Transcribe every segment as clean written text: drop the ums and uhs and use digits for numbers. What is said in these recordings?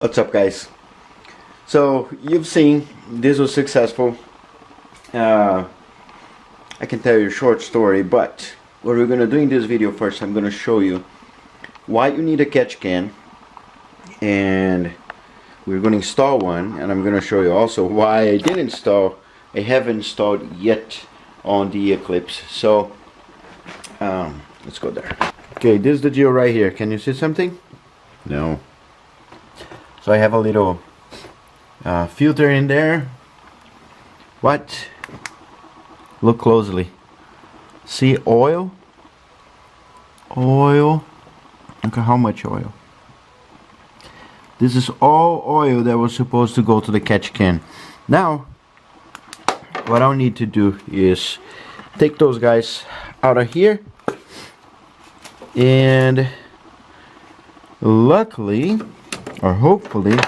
What's up, guys? So you've seen this was successful. I can tell you a short story, but what we're gonna do in this video first, I'm gonna show you why you need a catch can, and we're gonna install one, and I'm gonna show you also why I haven't installed yet on the Eclipse. So let's go there. Okay, this is the deal right here. Can you see something? No. So I have a little filter in there. What? Look closely. See oil? Oil. Look at how much oil. This is all oil that was supposed to go to the catch can. Now, what I'll need to do is take those guys out of here. And luckily, or hopefully,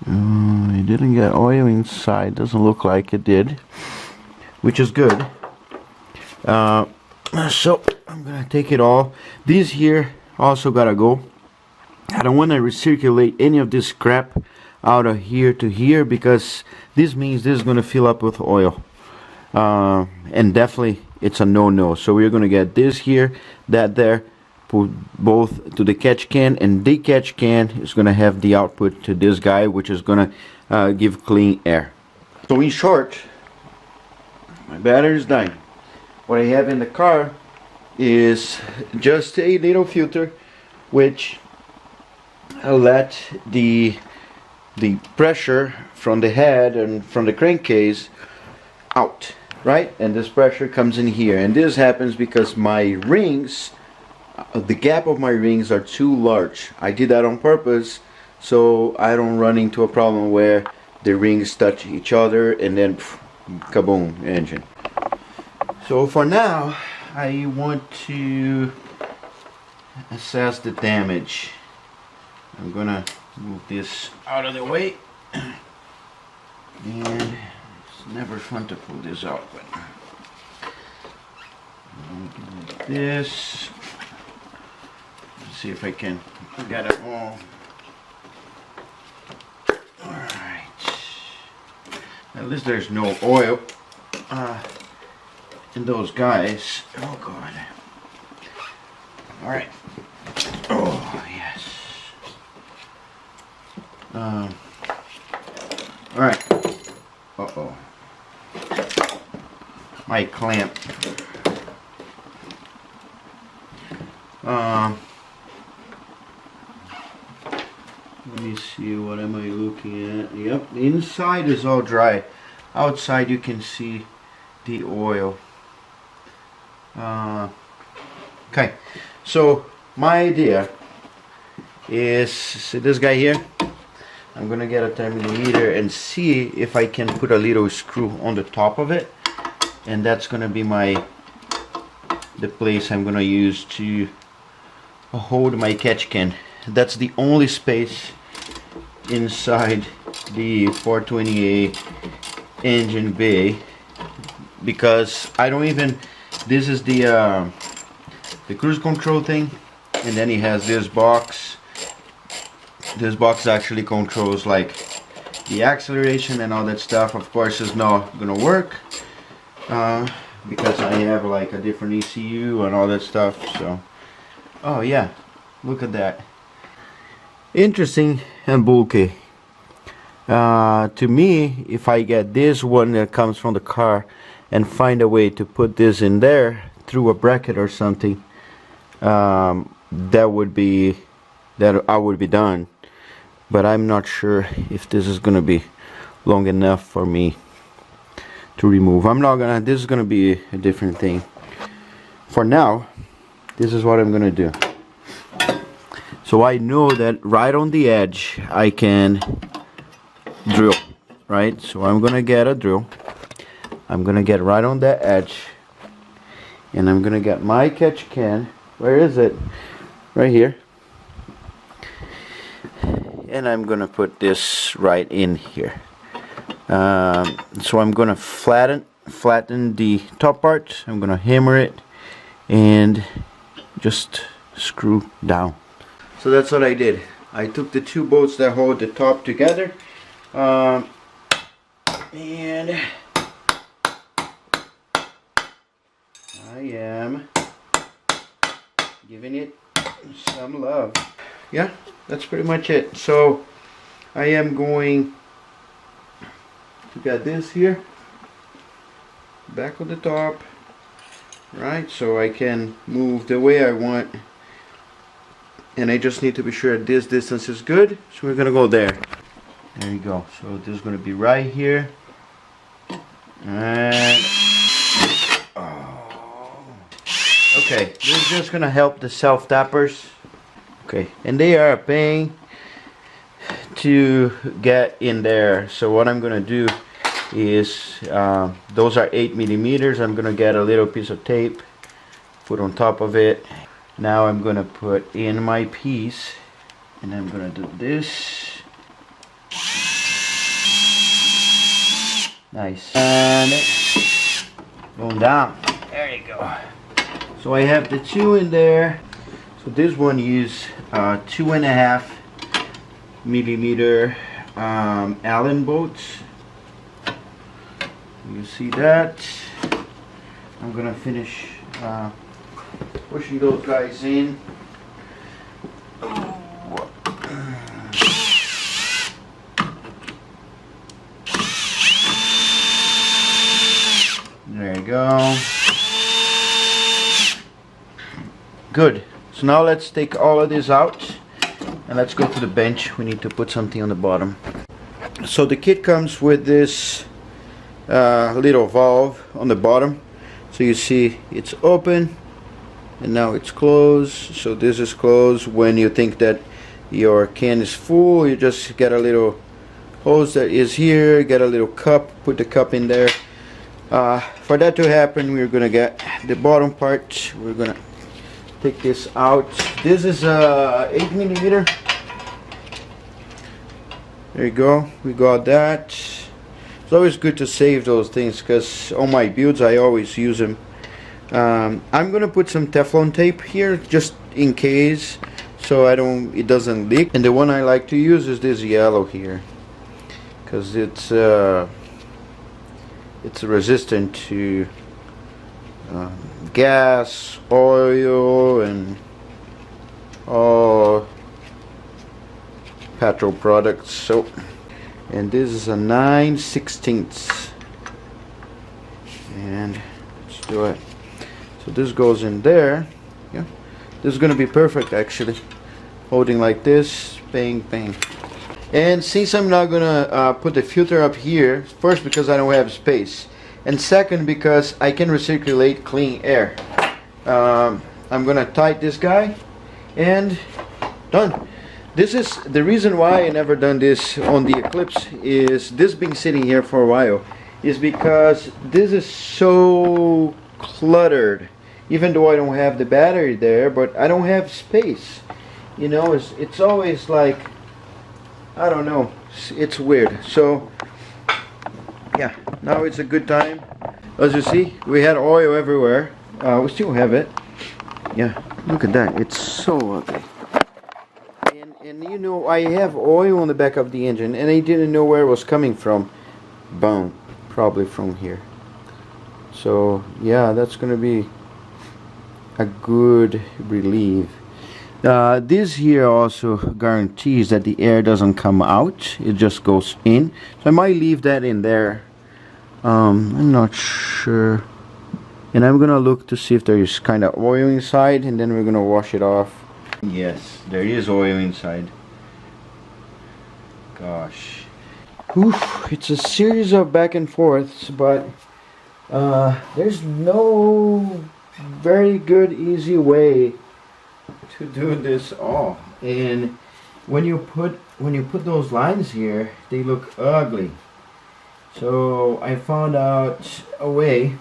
it didn't get oil inside. Doesn't look like it did, which is good. So I'm gonna take it all. These here also gotta go. I don't want to recirculate any of this crap out of here to here, because this means this is gonna fill up with oil, and definitely it's a no-no. So we're gonna get this here, that there, put both to the catch can, and the catch can is gonna have the output to this guy, which is gonna give clean air. So in short, my battery is dying. What I have in the car is just a little filter which let the pressure from the head and from the crankcase out, right? And this pressure comes in here, and this happens because my rings, the gap of my rings are too large. I did that on purpose so I don't run into a problem where the rings touch each other and then kaboom, engine. So for now, I want to assess the damage. I'm gonna move this out of the way, and it's never fun to pull this out, but like this. See if I can get it all. Alright. At least there's no oil in those guys. Oh god. Alright. Oh yes. Alright. Uh-oh. My clamp. Let me see, what am I looking at? Yep, the inside is all dry. Outside you can see the oil. Okay, so my idea is, see this guy here? I'm gonna get a thermometer and see if I can put a little screw on the top of it, and that's gonna be the place I'm gonna use to hold my catch can. That's the only space inside the 420A engine bay, because I don't even, this is the cruise control thing, and then he has this box. This box actually controls like the acceleration and all that stuff. Of course it's not gonna work because I have like a different ECU and all that stuff. So oh yeah, look at that. Interesting and bulky. To me, if I get this one that comes from the car and find a way to put this in there through a bracket or something, that would be, that I would be done. But I'm not sure if this is gonna be long enough for me to remove. I'm not gonna, this is gonna be a different thing. For now, this is what I'm gonna do. So I know that right on the edge I can drill, right? So I'm gonna get a drill. I'm gonna get right on that edge, and I'm gonna get my catch can. Where is it? Right here. And I'm gonna put this right in here. So I'm gonna flatten the top part. I'm gonna hammer it and just screw down. So that's what I did. I took the two bolts that hold the top together, and I am giving it some love. Yeah, that's pretty much it. So I am going to get this here, back of the top, right, so I can move the way I want, and I just need to be sure this distance is good, so we're gonna go there. There you go. So this is gonna be right here, and okay, this is just gonna help the self tappers. Okay, and they are a pain to get in there. So what I'm gonna do is, those are 8 millimeters. I'm gonna get a little piece of tape, put on top of it. Now I'm gonna put in my piece, and I'm gonna do this. Nice. And going down. There you go. So I have the two in there. So this one is 2.5 millimeter Allen bolts. You see that? I'm gonna finish pushing those guys in. There you go. Good. So now let's take all of this out and let's go to the bench. We need to put something on the bottom. So the kit comes with this little valve on the bottom. So you see it's open and now it's closed. So this is closed. When you think that your can is full, you just get a little hose that is here, get a little cup, put the cup in there. For that to happen, we're gonna get the bottom part. We're gonna take this out. This is 8 millimeter. There you go. We got that. It's always good to save those things because on my builds I always use them. I'm gonna put some Teflon tape here just in case, so it doesn't leak. And the one I like to use is this yellow here because it's resistant to gas, oil, and all petrol products. So, and this is a 9/16, and let's do it. So this goes in there. Yeah, this is gonna be perfect actually. Holding like this, bang, bang. And since I'm not gonna put the filter up here, first because I don't have space, and second because I can recirculate clean air. I'm gonna tighten this guy and done. This is the reason why I never done this on the Eclipse. Is this been sitting here for a while is because this is so cluttered. Even though I don't have the battery there, but I don't have space. You know, it's always like, I don't know, it's weird. So yeah, now it's a good time. As you see, we had oil everywhere. We still have it. Yeah, look at that, it's so ugly. And you know, I have oil on the back of the engine and I didn't know where it was coming from. Boom, probably from here. So yeah, that's gonna be a good relief. This here also guarantees that the air doesn't come out, it just goes in. So I might leave that in there. I'm not sure. And I'm gonna look to see if there is kind of oil inside, and then we're gonna wash it off. Yes, there is oil inside. Gosh. Oof, it's a series of back and forths, but there's no very good easy way to do this all. And when you put those lines here, they look ugly. So I found out a way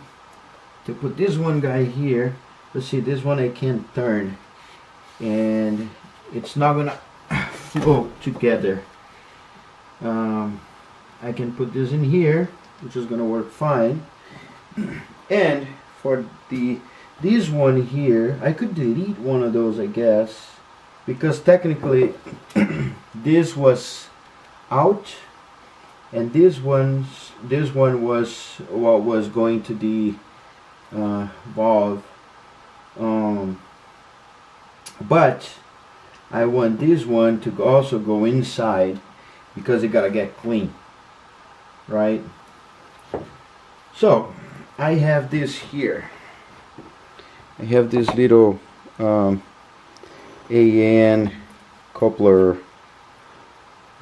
to put this one guy here. Let's see, this one I can't turn and it's not gonna flow together. I can put this in here, which is gonna work fine. And for this one here, I could delete one of those, I guess, because technically this was out, and this one was what was going to the valve, but I want this one to also go inside because it gotta get clean, right? So I have this here. I have this little AN coupler,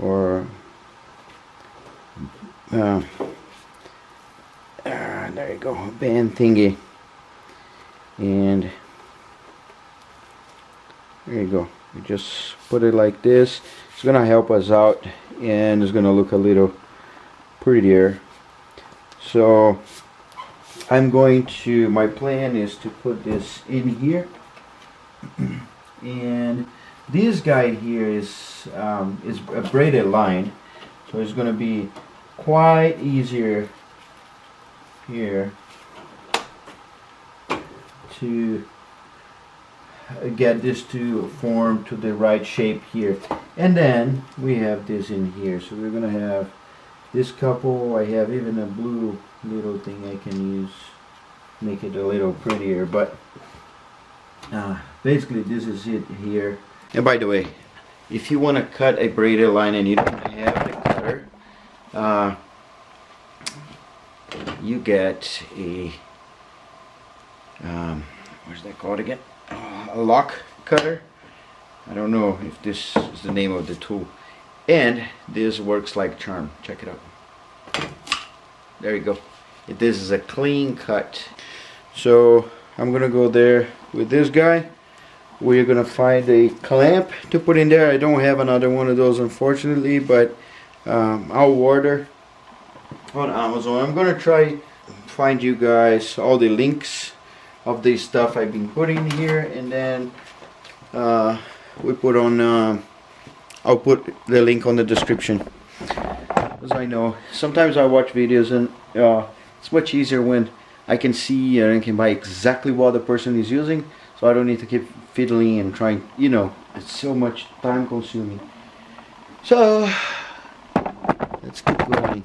or there you go, band thingy, and there you go. We just put it like this. It's gonna help us out, and it's gonna look a little prettier. So I'm going to, my plan is to put this in here, and this guy here is a braided line, so it's going to be quite easier here to get this to form to the right shape here. And then we have this in here, so we're going to have this couple. I have even a blue little thing I can use, make it a little prettier, but basically this is it here. And by the way, if you want to cut a braided line and you don't have the cutter, you get a what's that called again? A lock cutter. I don't know if this is the name of the tool. And this works like a charm. Check it out. There you go. This is a clean cut. So I'm gonna go there with this guy. We're gonna find a clamp to put in there. I don't have another one of those, unfortunately, but I'll order on Amazon. I'm gonna try find you guys all the links of the stuff I've been putting here, and then we put on I'll put the link on the description, because I know sometimes I watch videos and it's much easier when I can see and I can buy exactly what the person is using, so I don't need to keep fiddling and trying, you know, it's so much time consuming. So let's keep going.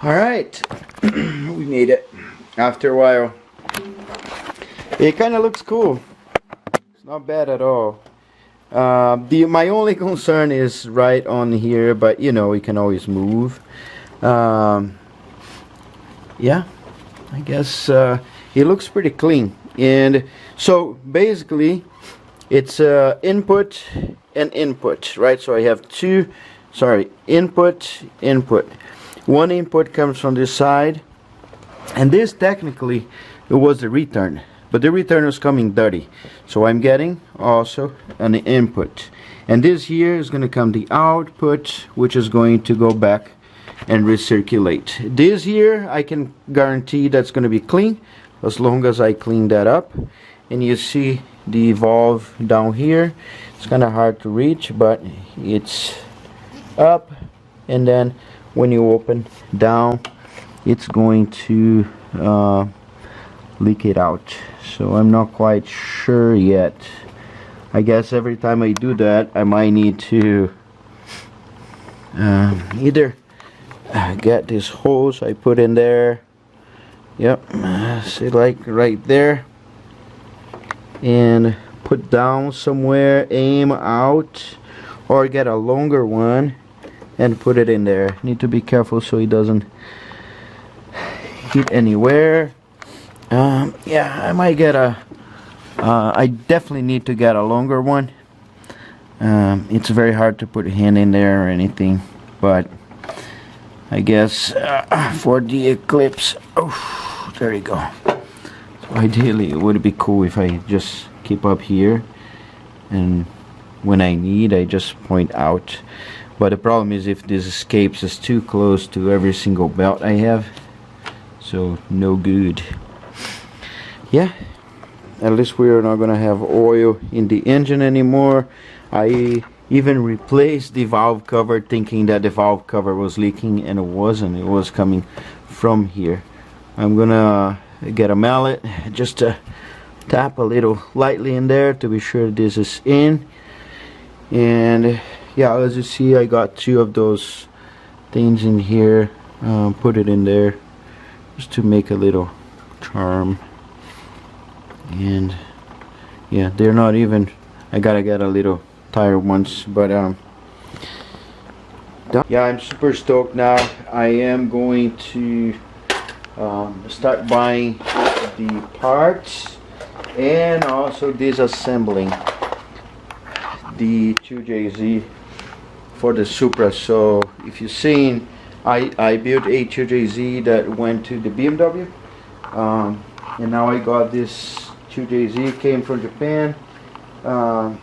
Alright, we made it after a while. It kind of looks cool. It's not bad at all. My only concern is right on here, but you know, we can always move. Yeah, I guess it looks pretty clean. And so basically it's input and input, right? So I have two, sorry, input. One input comes from this side, and this technically it was the return, but the return was coming dirty, so I'm getting also an input, and this here is going to come the output, which is going to go back and recirculate. This here I can guarantee that's going to be clean as long as I clean that up. And you see the valve down here, it's kind of hard to reach, but it's up, and then when you open down, it's going to leak it out. So I'm not quite sure yet. I guess every time I do that, I might need to either get this hose I put in there, yep, see, like right there, and put down somewhere, aim out, or get a longer one and put it in there. Need to be careful so it doesn't hit anywhere. Yeah, I might get a I definitely need to get a longer one. It's very hard to put a hand in there or anything, but I guess for the Eclipse, oh, there you go. So ideally it would be cool if I just keep up here, and when I need I just point out. But the problem is if this escapes is too close to every single belt I have, so no good. Yeah, at least we are not gonna have oil in the engine anymore. I even replaced the valve cover thinking that the valve cover was leaking, and it wasn't. It was coming from here. I'm gonna get a mallet just to tap a little lightly in there to be sure this is in. And yeah, as you see, I got two of those things in here. Put it in there just to make a little charm. And yeah, they're not even, I gotta get a little tire ones, but yeah, I'm super stoked now. I am going to start buying the parts and also disassembling the 2JZ for the Supra. So if you've seen, I built a 2JZ that went to the BMW, and now I got this 2JZ, came from Japan. I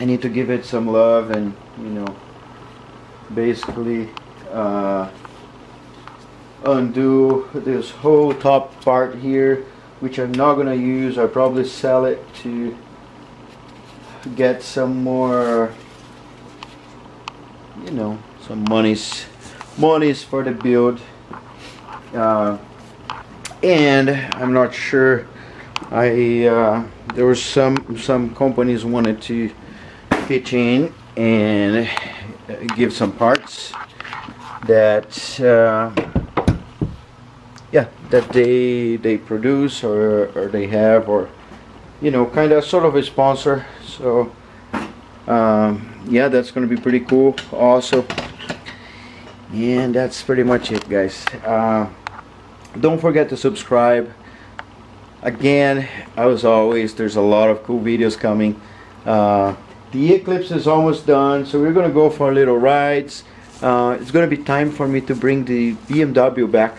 need to give it some love and, you know, basically undo this whole top part here, which I'm not gonna use. I'll probably sell it to get some more, you know, some monies for the build. And I'm not sure, there were some companies wanted to pitch in and give some parts that yeah, that they produce or they have, or, you know, kind of sort of a sponsor. So yeah, that's gonna be pretty cool also. And that's pretty much it, guys. Don't forget to subscribe. Again, as always, there's a lot of cool videos coming. The Eclipse is almost done, so we're gonna go for little rides. It's gonna be time for me to bring the BMW back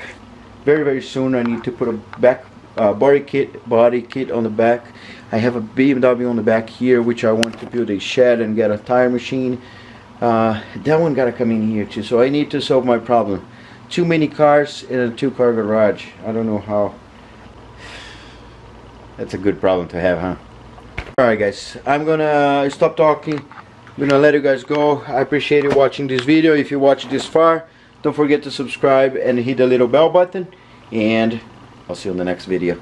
very soon. I need to put a back body kit on the back. I have a BMW on the back here, which I want to build a shed and get a tire machine. That one gotta come in here too, so I need to solve my problem. Too many cars in a 2-car garage. I don't know how. That's a good problem to have, huh? Alright guys, I'm gonna stop talking. I'm gonna let you guys go. I appreciate you watching this video. If you watched this far, don't forget to subscribe and hit the little bell button. And I'll see you in the next video.